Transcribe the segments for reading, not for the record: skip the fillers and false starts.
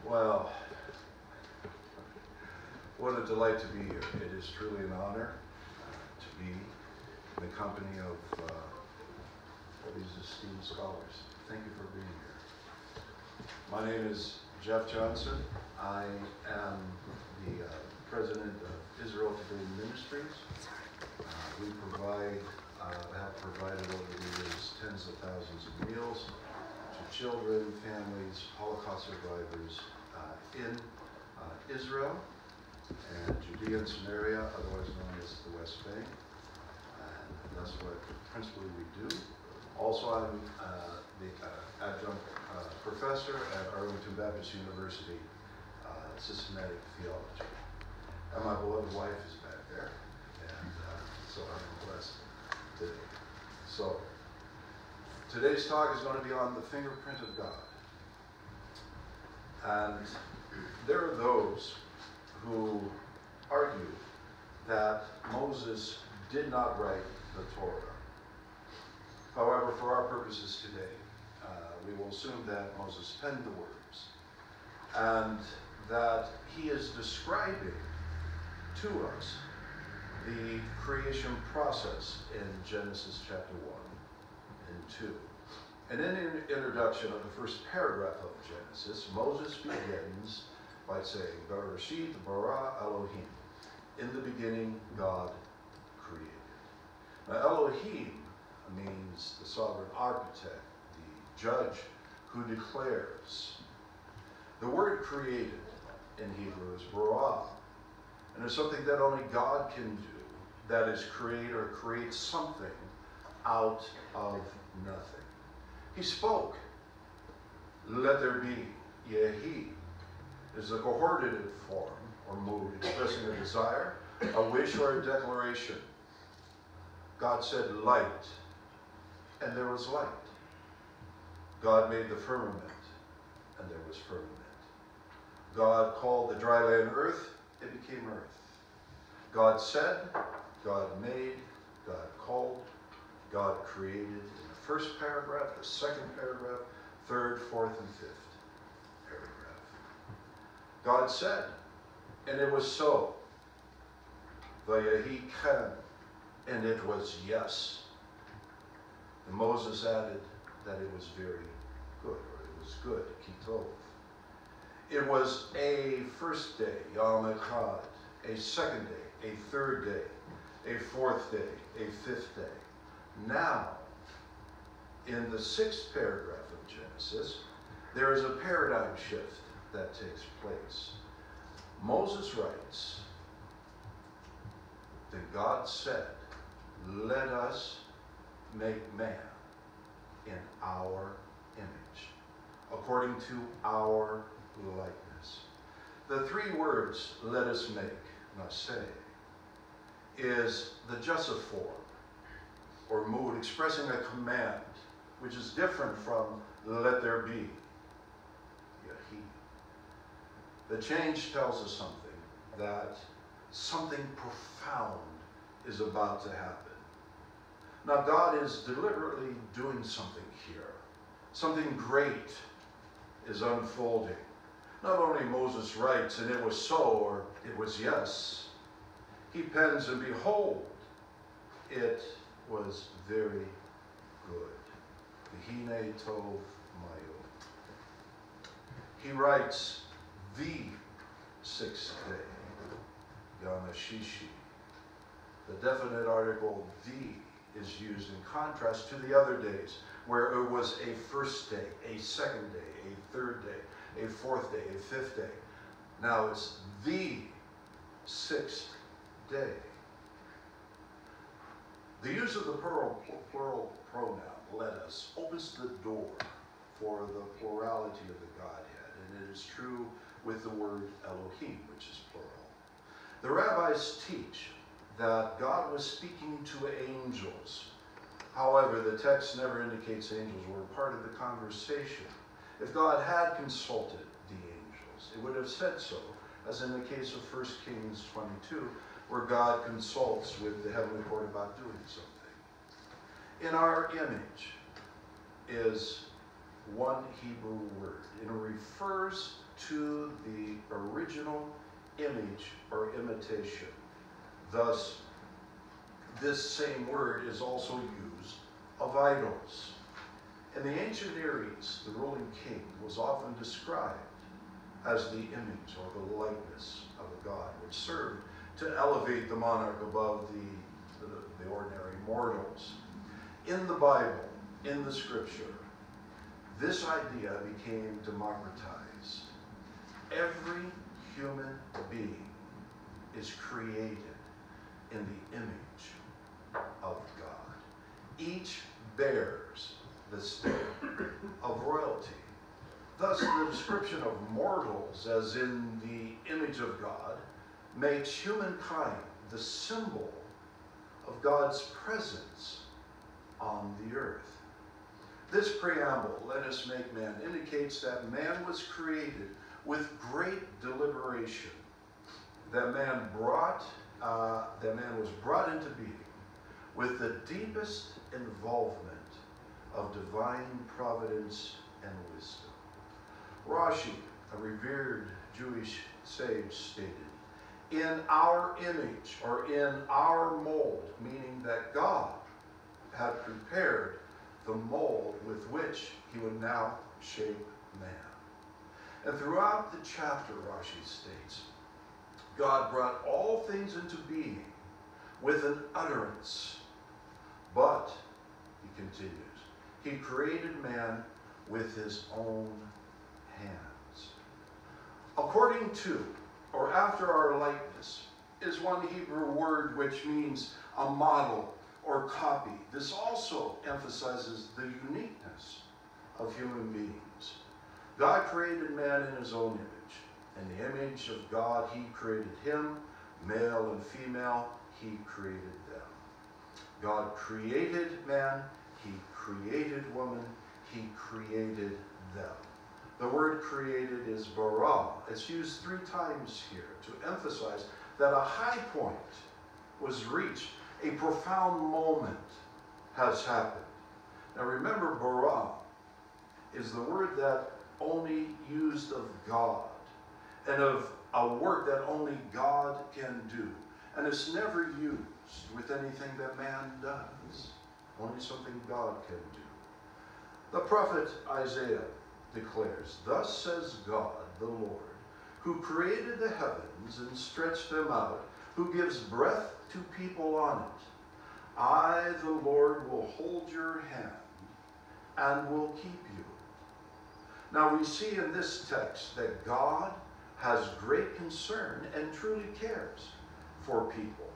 Well, what a delight to be here. It is truly an honor to be in the company of these esteemed scholars. Thank you for being here. My name is Jeff Johnson. I am the president of Israel Today Ministries. We have provided over the years tens of thousands of meals to children, families, Holocaust survivors in Israel and Judea and Samaria, otherwise known as the West Bank. And that's what principally we do. Also, I'm the adjunct professor at Arlington Baptist University, systematic theology. And my beloved wife is back there, and so I'm blessed today. So, today's talk is going to be on the fingerprint of God. And there are those who argue that Moses did not write the Torah. However, for our purposes today, we will assume that Moses penned the words and that he is describing to us the creation process in Genesis chapter 1 and 2. And in the introduction of the first paragraph of Genesis, Moses begins by saying, Bereshit bara Elohim. In the beginning, God created. Now, Elohim means the sovereign architect, the judge who declares. The word created in Hebrew is bara. And it's something that only God can do, that is create or create something out of nothing. He spoke, let there be, yehi, is a cohortative form or mood expressing a desire, a wish, or a declaration. God said light, and there was light. God made the firmament, and there was firmament. God called the dry land earth, it became earth. God said, God made, God called, God created in the first paragraph, the second paragraph, third, fourth, and fifth paragraph. God said, and it was so. Vayehi ken, and it was yes. And Moses added that it was very good, or it was good, kitov. It was a first day, Yom Echad, a second day, a third day, a fourth day, a fifth day. Now, in the sixth paragraph of Genesis, there is a paradigm shift that takes place. Moses writes that God said, let us make man in our image, according to our likeness. The three words, let us make, naseh, is the Jessup form, or mood, expressing a command, which is different from let there be, yahi. The change tells us something, that something profound is about to happen. Now, God is deliberately doing something here. Something great is unfolding. Not only Moses writes, and it was so, or it was yes. He pens, and behold, it was very good. V'hinei tov mayo. He writes, the sixth day, Yom HaShishi. The definite article, the, is used in contrast to the other days, where it was a first day, a second day, a third day, a fourth day, a fifth day. Now it's the sixth day. The use of the plural pronoun, let us, opens the door for the plurality of the Godhead, and it is true with the word Elohim, which is plural. The rabbis teach that God was speaking to angels. However, the text never indicates angels were part of the conversation. If God had consulted the angels, it would have said so, as in the case of 1 Kings 22, where God consults with the heavenly court about doing something. In our image is one Hebrew word, and it refers to the original image or imitation. Thus, this same word is also used of idols. In the ancient Near East, the ruling king was often described as the image or the likeness of a god, which served to elevate the monarch above the ordinary mortals. In the Bible, in the scripture, this idea became democratized. Every human being is created in the image of God. Each bears the stamp of royalty. Thus, the description of mortals as in the image of God makes humankind the symbol of God's presence on the earth. This preamble, "Let us make man," indicates that man was created with great deliberation. That man was brought into being with the deepest involvement of divine providence and wisdom. Rashi, a revered Jewish sage, stated, "In our image," or in our mold, meaning that God had prepared the mold with which he would now shape man. And throughout the chapter, Rashi states, God brought all things into being with an utterance. But, he continues, he created man with his own hands. According to, or after our likeness, is one Hebrew word which means a model or copy. This also emphasizes the uniqueness of human beings. God created man in his own image. In the image of God, he created him, male and female, he created them. God created man, he created woman, he created them. The word created is bara. It's used 3 times here to emphasize that a high point was reached. A profound moment has happened. Now remember, bara is the word that only used of God and of a work that only God can do. And it's never used with anything that man does. Only something God can do. The prophet Isaiah declares, "Thus says God, the Lord, who created the heavens and stretched them out, who gives breath to people on it. I, the Lord, will hold your hand and will keep you." Now we see in this text that God has great concern and truly cares for people.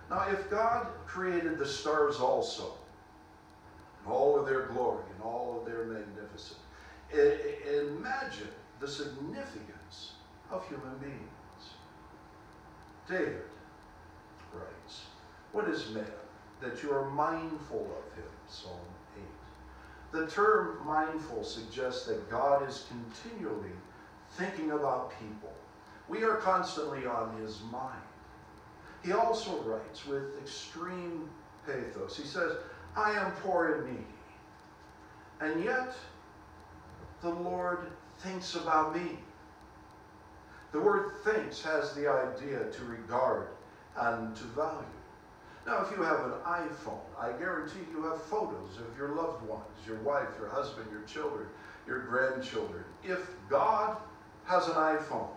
Now if God created the stars also, in all of their glory and all of their magnificence, imagine the significance of human beings. David writes, "What is man, that you are mindful of him?" Psalm 8. The term mindful suggests that God is continually thinking about people. We are constantly on his mind. He also writes with extreme pathos. He says, "I am poor and needy, and yet the Lord thinks about me." The word thinks has the idea to regard and to value. Now, if you have an iPhone, I guarantee you have photos of your loved ones, your wife, your husband, your children, your grandchildren. If God has an iPhone,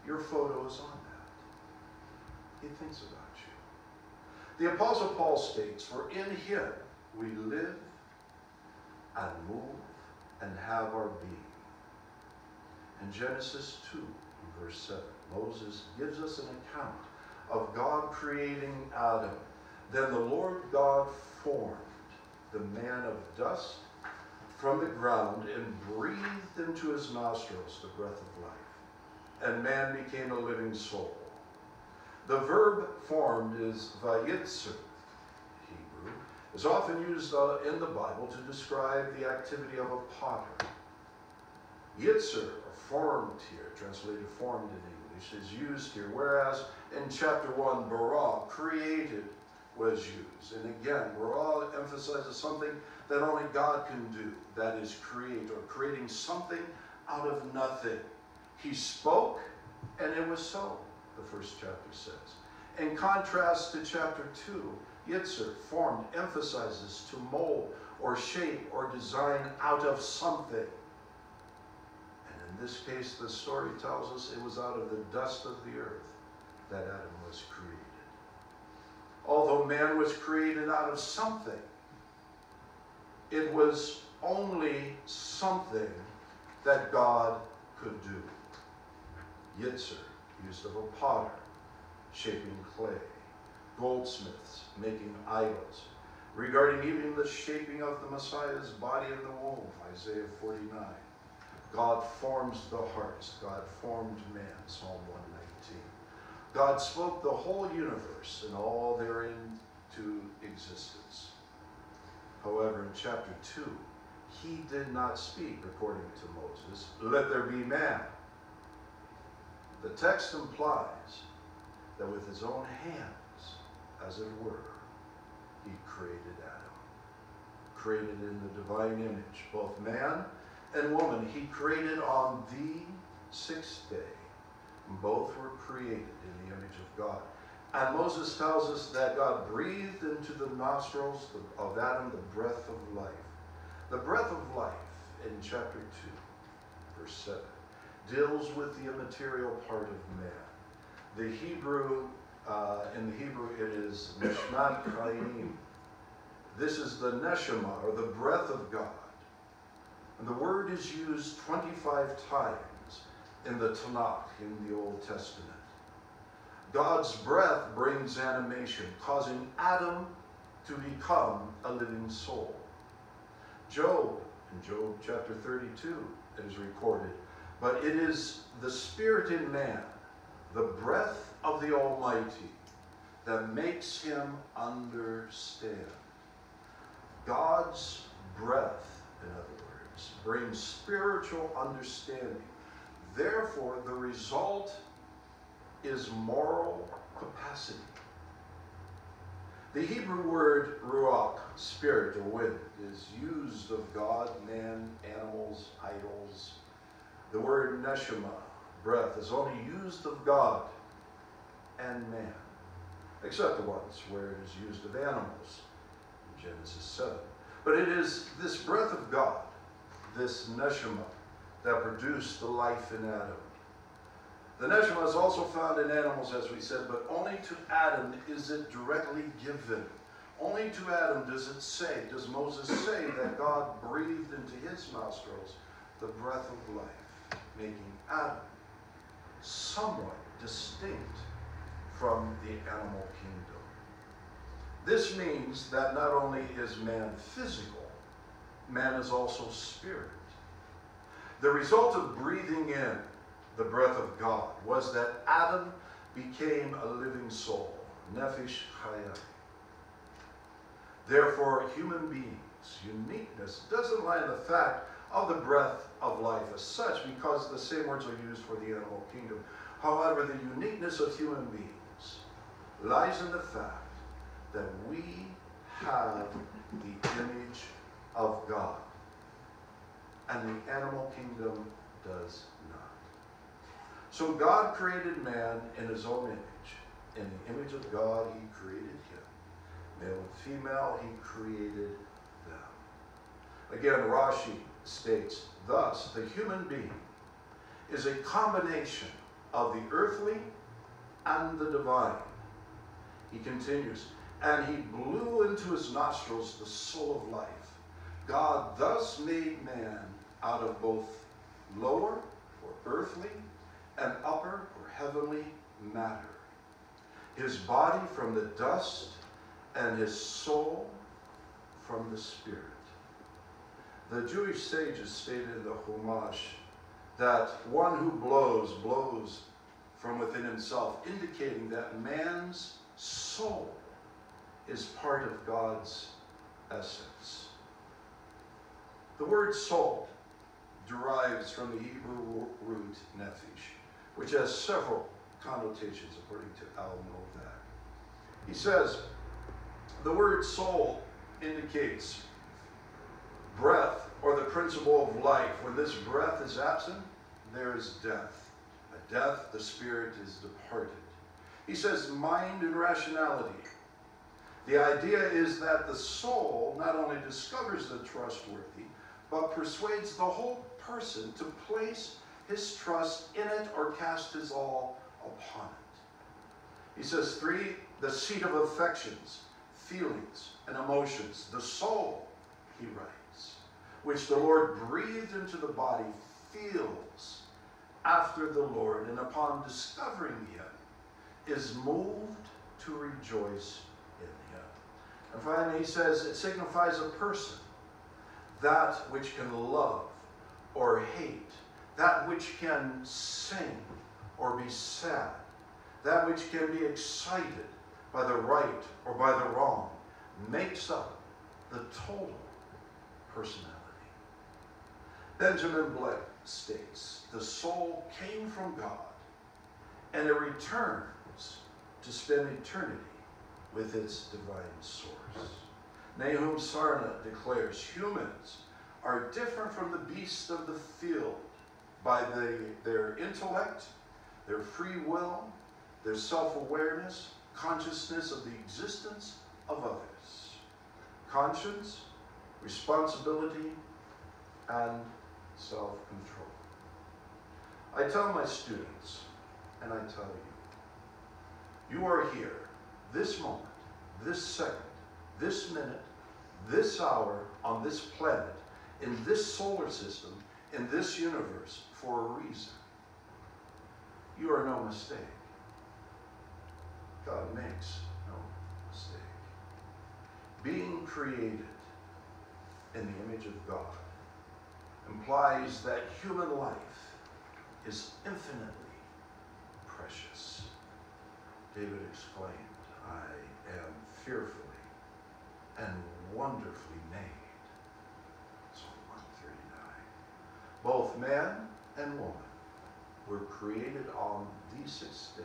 your photo is on that. He thinks about you. The Apostle Paul states, "For in him we live and move and have our being." In Genesis 2, verse 7, Moses gives us an account of God creating Adam. "Then the Lord God formed the man of dust from the ground and breathed into his nostrils the breath of life. And man became a living soul." The verb formed is vayitzer, Hebrew, is often used in the Bible to describe the activity of a potter. Yitzer, or formed here, translated formed in English, is used here, whereas in chapter 1, bara, created, was used. And again, bara emphasizes something that only God can do, that is create, or creating something out of nothing. He spoke, and it was so, the first chapter says. In contrast to chapter 2, Yitzer, formed, emphasizes to mold or shape or design out of something. And in this case, the story tells us it was out of the dust of the earth that Adam was created. Although man was created out of something, it was only something that God could do. Yitzer, used of a potter, shaping clay. Goldsmiths, making idols. Regarding even the shaping of the Messiah's body in the womb, Isaiah 49. God forms the hearts. God formed man, Psalm 119. God spoke the whole universe and all therein to existence. However, in chapter 2, he did not speak, according to Moses, "Let there be man." The text implies that with his own hands, as it were, he created Adam. Created in the divine image, both man and woman, he created on the sixth day. Both were created in the image of God. And Moses tells us that God breathed into the nostrils of Adam the breath of life. The breath of life in chapter 2, verse 7, deals with the immaterial part of man. The Hebrew, in the Hebrew it is Neshmat Chaim. This is the Neshama, or the breath of God. And the word is used 25 times in the Tanakh, in the Old Testament. God's breath brings animation, causing Adam to become a living soul. Job, in Job chapter 32, it is recorded, but it is the spirit in man, the breath of the Almighty, that makes him understand. God's breath, in other words, brings spiritual understanding. Therefore, the result is moral capacity. The Hebrew word ruach, spirit or wind, is used of God, man, animals, idols. The word neshama, breath, is only used of God and man, except the ones where it is used of animals, in Genesis 7. But it is this breath of God, this neshama, that produced the life in Adam. The neshama is also found in animals, as we said, but only to Adam is it directly given. Only to Adam does Moses say that God breathed into his nostrils the breath of life, making Adam somewhat distinct from the animal kingdom. This means that not only is man physical, man is also spirit. The result of breathing in the breath of God was that Adam became a living soul, nephesh chaya. Therefore, human beings' uniqueness doesn't lie in the fact of the breath of life as such, because the same words are used for the animal kingdom. However, the uniqueness of human beings lies in the fact that we have the image of God, and the animal kingdom does not. So God created man in his own image. In the image of God, he created him. Male and female, he created them. Again, Rashi states, thus, the human being is a combination of the earthly and the divine. He continues, and he blew into his nostrils the soul of life. God thus made man out of both lower, or earthly, and upper, or heavenly matter. His body from the dust, and his soul from the spirit. The Jewish sages stated in the Chumash that one who blows from within himself, indicating that man's soul is part of God's essence. The word soul derives from the Hebrew root nephesh, which has several connotations according to Al Novak. He says, the word soul indicates breath, or the principle of life. When this breath is absent, there is death. At death, the spirit is departed. He says mind and rationality. The idea is that the soul not only discovers the trustworthy, but persuades the whole person to place his trust in it or cast his all upon it. He says 3, the seat of affections, feelings, and emotions, the soul, he writes, which the Lord breathed into the body, feels after the Lord, and upon discovering him, is moved to rejoice in him. And finally, he says it signifies a person, that which can love or hate, that which can sing or be sad, that which can be excited by the right or by the wrong, makes up the total personality. Benjamin Blake states, the soul came from God, and it returns to spend eternity with its divine source. Nahum Sarna declares, humans are different from the beasts of the field by their intellect, their free will, their self-awareness, consciousness of the existence of others, conscience, responsibility, and self-control. I tell my students, and I tell you, you are here, this moment, this second, this minute, this hour, on this planet, in this solar system, in this universe, for a reason. You are no mistake. God makes no mistake. Being created in the image of God implies that human life is infinitely precious. David exclaimed, I am fearfully and wonderfully made. Psalm 139. Both man and woman were created on the 6th day,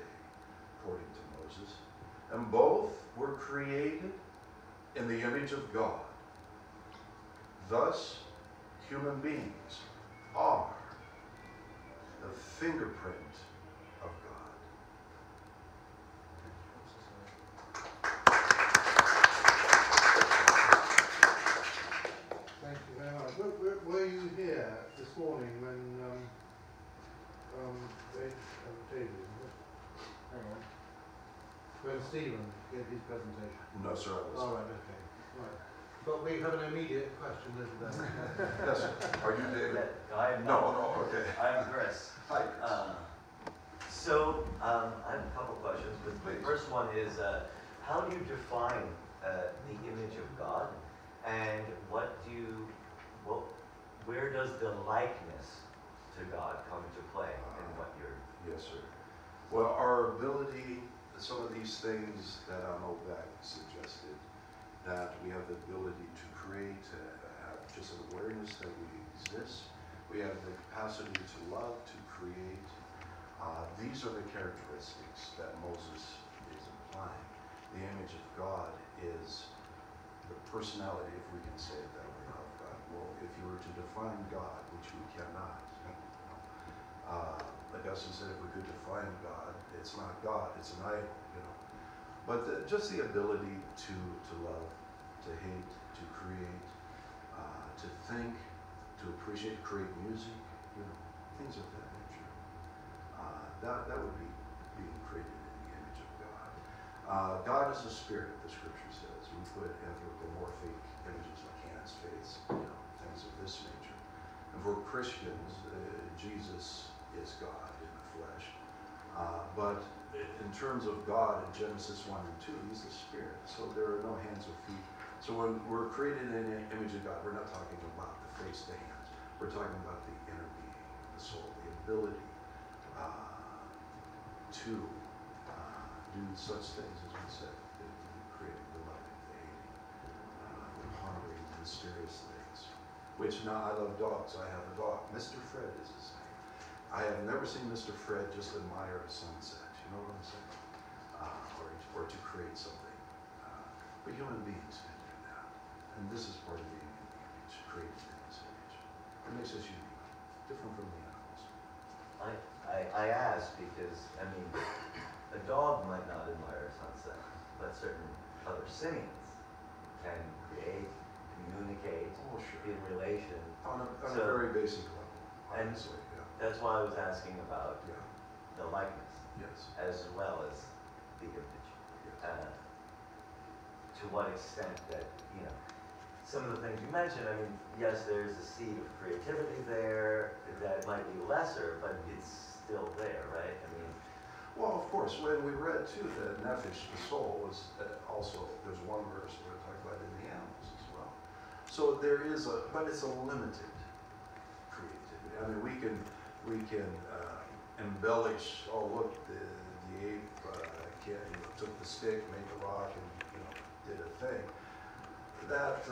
according to Moses, and both were created in the image of God. Thus, human beings are the fingerprint of God. Thank you very much. Were you here this morning when when Stephen gave his presentation? No, sir, I was. All right, okay. Right. But we have an immediate question over there. Yes, sir. Are you David? I'm No, okay. I'm Chris. Hi, Chris. I have a couple questions. But the first one is, how do you define the image of God, and where does the likeness to God come into play in what you're? Yes, sir. Well, our ability, some of these things that Beck suggested, that we have the ability to create, have just an awareness that we exist. We have the capacity to love, to create. These are the characteristics that Moses is implying. The image of God is the personality, if we can say it that way, of God. Well, if you were to define God, which we cannot, Augustine said if we could define God, it's not God, it's an idol, But just the ability to love, to hate, to create, to think, to appreciate, to create music, things of that nature. That would be being created in the image of God. God is a spirit, the scripture says. We put anthropomorphic images like hands, face, things of this nature. And for Christians, Jesus is God in the flesh. But in terms of God in Genesis 1 and 2, he's the spirit. So there are no hands or feet. So when we're created in the image of God, we're not talking about the face, the hands. We're talking about the inner being, the soul, the ability to do such things as we said, the creating, the loving, the hating, the pondering mysterious things. Which now I love dogs. I have a dog. Mr. Fred is his name. I have never seen Mr. Fred just admire a sunset. You know what I'm saying? Or to create something. But human beings can do that. And this is part of being in the image image, created in his image. It makes us unique, different from the animals. I ask because, I mean, a dog might not admire a sunset, but certain other simians can create, communicate, Oh, sure. in relation. On a So- very basic level, And- obviously, yeah. That's why I was asking about Yeah, the likeness yes, as well as the image. yes. To what extent that, you know, some of the things you mentioned, I mean, yes, there's a seed of creativity there that might be lesser, but it's still there, right? I mean, Well, of course, when we read too, the nephesh, the soul, was also, there's one verse where it talks about in the animals as well. So there is but it's a limited creativity. I mean, we can embellish, oh, look, the ape took the stick, made the rock, and, did a thing. That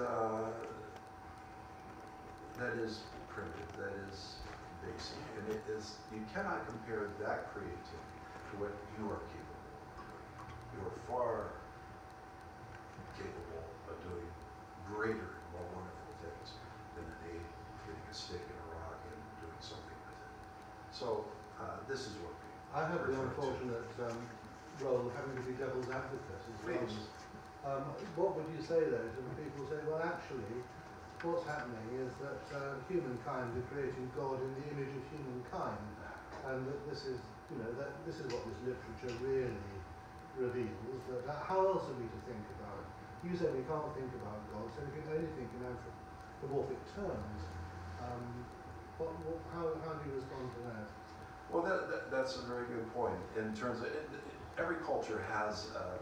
is primitive, that is basic, and it is, you cannot compare that creativity to what you are capable of doing. You are far capable of doing greater and more wonderful things than an ape getting a stick and a rock and doing something with it. So this is what we I have the refer to. unfortunate role of having to be devil's advocate as well. Please. What would you say though to the people who say, well actually, what's happening is that humankind are creating God in the image of humankind, and that this is, that this is what this literature really reveals, that how else are we to think about it? You say we can't think about God, so we can only think in anthropomorphic terms. How do you respond to that? Well, that's a very good point. In terms of every culture has a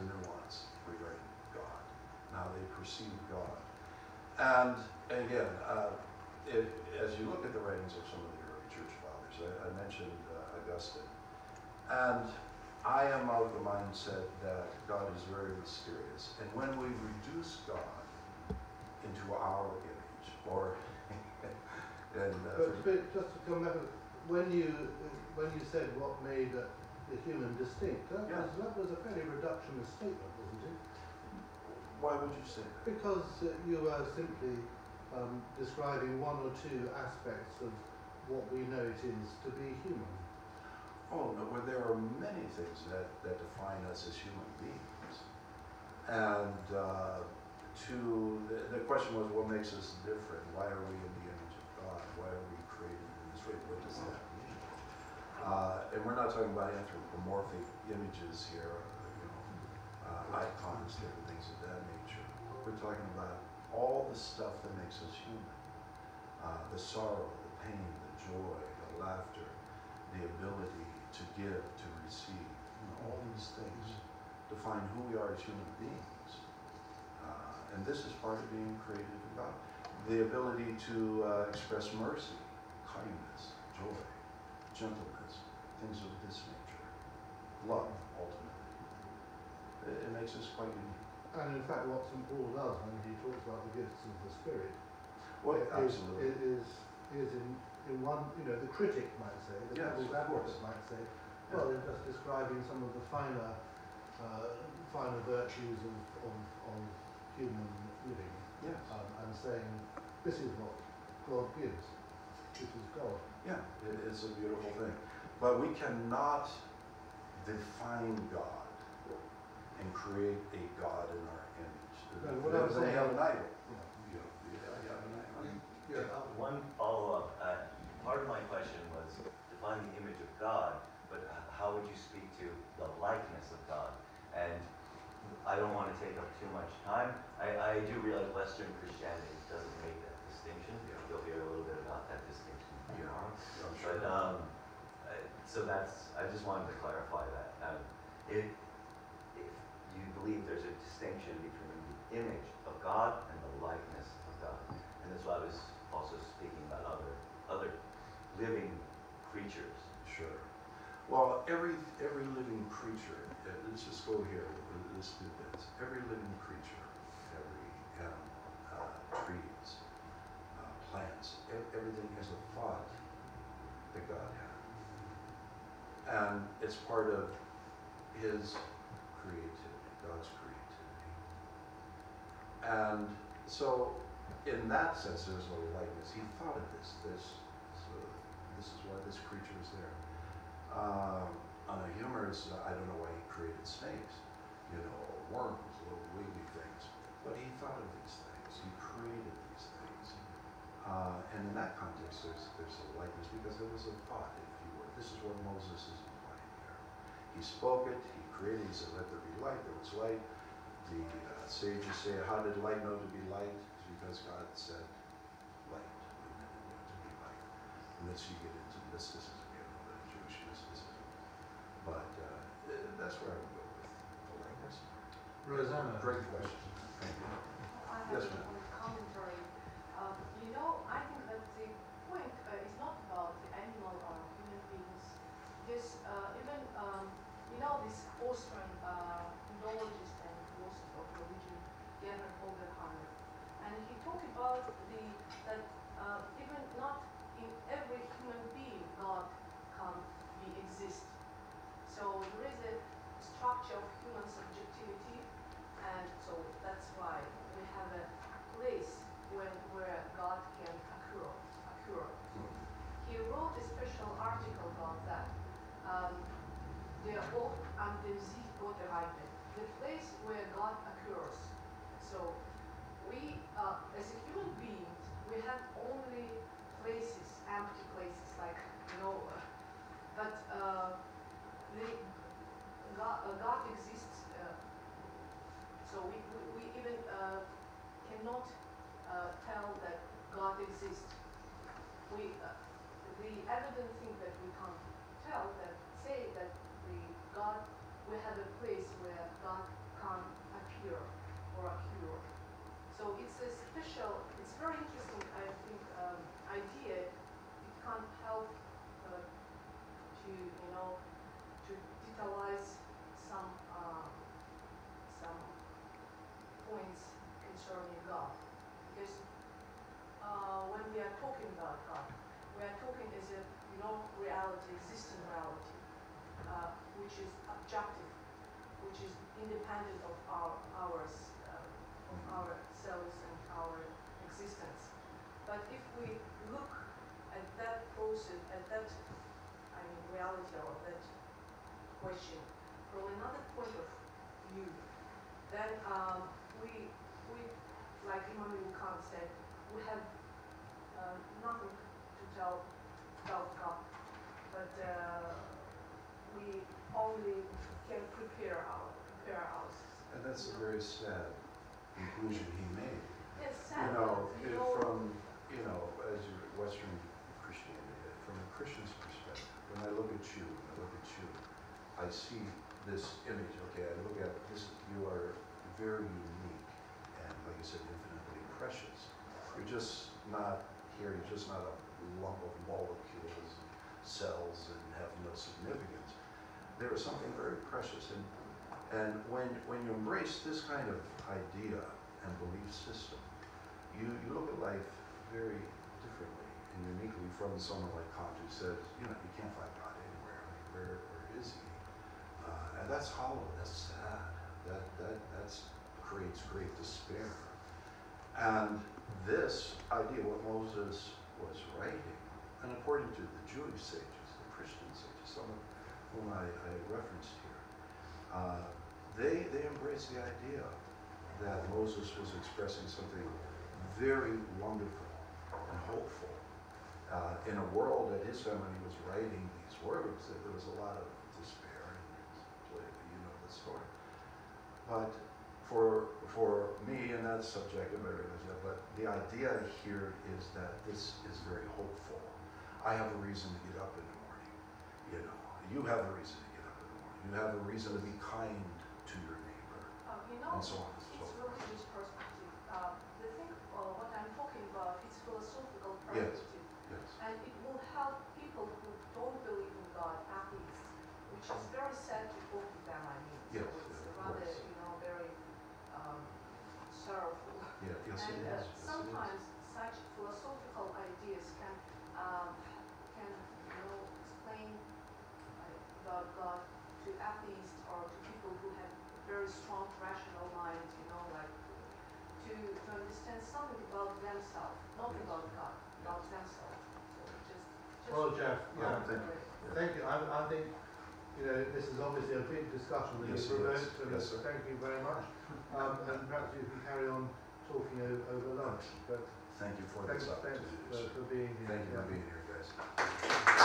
nuance regarding God, and how they perceive God. And again, as you look at the writings of some of the early church fathers, I mentioned Augustine, and I am of the mindset that God is very mysterious, and when we reduce God into our image, or But just to come back, when you said what made the human distinct, that was a fairly reductionist statement, wasn't it? why would you say that? Because you were simply describing one or two aspects of what we know it is to be human. Oh, no, well, there are many things that define us as human beings. And the question was, what makes us different? Why are we in the image of God? Why are we created in this way? What does that mean? And we're not talking about anthropomorphic images here, icons, different things of that nature. We're talking about all the stuff that makes us human. The sorrow, the pain, the joy, the laughter, the ability to give, to receive. All these things define who we are as human beings. And this is part of being created in God. The ability to express mercy, kindness, joy, gentleness, things of this nature. Love, ultimately. It makes us quite unique. And in fact, what St. Paul does when he talks about the gifts of the Spirit, Well, absolutely. is in one, the critic might say, the Yes, devil's of course. advocate might say, well, they're just describing some of the finer virtues of human living, Yes. and saying, this is what God gives, this is God. Yeah, it's a beautiful thing. But we cannot define God and create a God in our image. No, what I'm They saying- have an idol. Yeah. You have an idol. One follow-up. Part of my question was define the image of God, but how would you speak to the likeness of God? And I don't want to take up too much time. I do realize Western Christianity doesn't make that distinction. You'll hear a little bit about that distinction tomorrow. I'm sure. But so I just wanted to clarify that. If you believe there's a distinction between the image of God and the likeness of God, and that's why I was also speaking about other living creatures. Sure. Well, every living creature, let's just go here, let's do this. Every living creature, every animal, trees, plants, everything has a thought that God had. And it's part of His creativity, God's creativity. And so in that sense, there's no likeness. He thought of this. This is why this creature is there. On a humorous, I don't know why he created snakes, you know, or worms, little wiggly things. But he thought of these things. He created these things. And in that context, there's a likeness because there was a thought, if you were. This is what Moses is implying here. He spoke it. He created. He said, "Let there be light." There was light. The sages say, "How did light know to be light?" It's because God said, "Light," and then it knew to be light. Unless you get into mysticism, you know, the Jewish mysticism. But that's where I would go with the likeness. Rosanna. Great question. Thank you. I have Yes, a ma'am. commentary. You know, I think that the point is not about the animal or human beings. This even you know, this Austrian neurologist and philosopher of religion, Gerhard Holderhammer, and he talked about that even not in every human being God can exist. So there is a structure of human subjectivity, and so that's why we have a place where God can occur. He wrote a special article about that. Der Ort an dem sich Gott ereignet, the place where God occurs. So we, as a human being, we have only places, empty places, like but God exists. So we even cannot tell that God exists. The evident thing that we can tell say that we have a place where God can appear or occur. So it's a special, it's very interesting, I think, idea. It can help to, to detailize some points concerning God. Because when we are talking about God, we are talking as a, reality, existing reality, which is objective, which is independent of ourselves and our existence. But if we look at that process, at that, reality or that question from another point of view, then we like Immanuel Kant said, we have nothing to tell about God, but we only can prepare ourselves. And that's a very sad conclusion he made. Yes, sad. From as Western Christianity, from a Christian's perspective, when I look at you, I see this image. Okay, I look at this. You are very unique, and like you said, infinitely precious. You're just not here. You're just not a lump of molecules, and cells, and have no significance. There is something very precious, and when you embrace this kind of idea and belief system, you look at life very differently and uniquely from someone like Kant who said, you can't find God anywhere. I mean, where is he? And that's hollow. That's sad. That creates great despair. And this idea, what Moses was writing, and according to the Jewish sages, the Christian sages, some of whom I referenced here, they embrace the idea that Moses was expressing something very wonderful and hopeful. In a world at his time when he was writing these words, there was a lot of despair, and you know the story. But for me, and that's subjective, I realize that, but the idea here is that this is very hopeful. I have a reason to get up in the morning. You have a reason to get up in the morning. You have a reason to be kind to your neighbor, and so on and so it's forth. religious perspective. The thing, what I'm talking about, it's philosophical Yes. perspective. Yes. And it will help people who don't believe in God, atheists, which is very sad to talk to them, Yes, So it's of rather, course. very sorrowful. Yeah, yes, And it is. sometimes such philosophical ideas can explain about God to atheists or to people who have very strong rational minds, like to to understand something about themselves, not about God, about themselves. So just Well, Jeff, yeah, thank you. thank you. I think, you know, this is obviously a big discussion that Yes, you've it is. provoked, and Yes, sir. thank you very much. And perhaps you can carry on talking over lunch, but Thank you for thanks, this thanks opportunity. for being here. Thank you Yeah. for being here, guys.